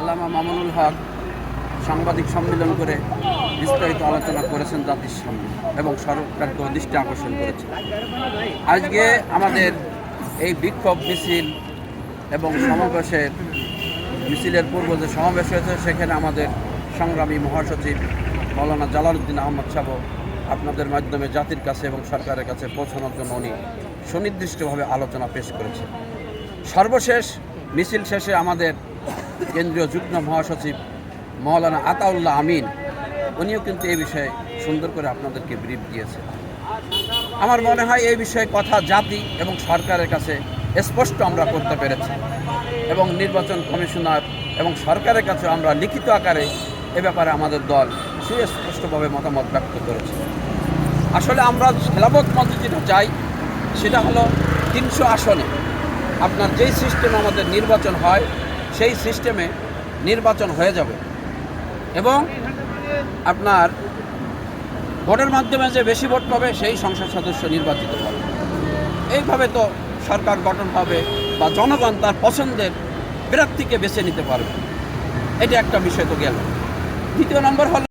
আল্লামা মামুনুল হক সাংবাদিক সম্মেলন করে বিস্তারিত আলোচনা করেছেন জাতির সামনে এবং সরকারকে দৃষ্টি আকর্ষণ করেছেন। আজকে আমাদের এই বিক্ষোভ মিছিল এবং সমাবেশের মিছিলের পূর্ব যে সমাবেশ হয়েছে সেখানে আমাদের সংগ্রামী মহাসচিব মৌলানা জালালউদ্দিন আহমদ সাহেব আপনাদের মাধ্যমে জাতির কাছে এবং সরকারের কাছে পৌঁছানোর জন্য উনি সুনির্দিষ্টভাবে আলোচনা পেশ করেছেন। সর্বশেষ মিছিল শেষে আমাদের কেন্দ্রীয় যুগ্ম মহাসচিব মৌলানা আতাউল্লাহ আমিন উনিও কিন্তু এই বিষয়ে সুন্দর করে আপনাদেরকে ব্রিফ দিয়েছে। আমার মনে হয় এই বিষয়ে কথা জাতি এবং সরকারের কাছে স্পষ্ট আমরা করতে পেরেছি এবং নির্বাচন কমিশনার এবং সরকারের কাছে আমরা লিখিত আকারে এ ব্যাপারে আমাদের দল সুস্পষ্টভাবে মতামত ব্যক্ত করেছে। আসলে আমরা খেলাফত মঞ্চে যেটা চাই সেটা হলো 300 আসনে আপনার যেই সিস্টেমে আমাদের নির্বাচন হয় সেই সিস্টেমে নির্বাচন হয়ে যাবে এবং আপনার ভোটের মাধ্যমে যে বেশি ভোট পাবে সেই সংসদ সদস্য নির্বাচিত হবে। এইভাবে তো সরকার গঠন হবে বা জনগণ তার পছন্দের প্রার্থীকে বেছে নিতে পারবে। এটা একটা বিষয় তো গেল। দ্বিতীয় নম্বর হলো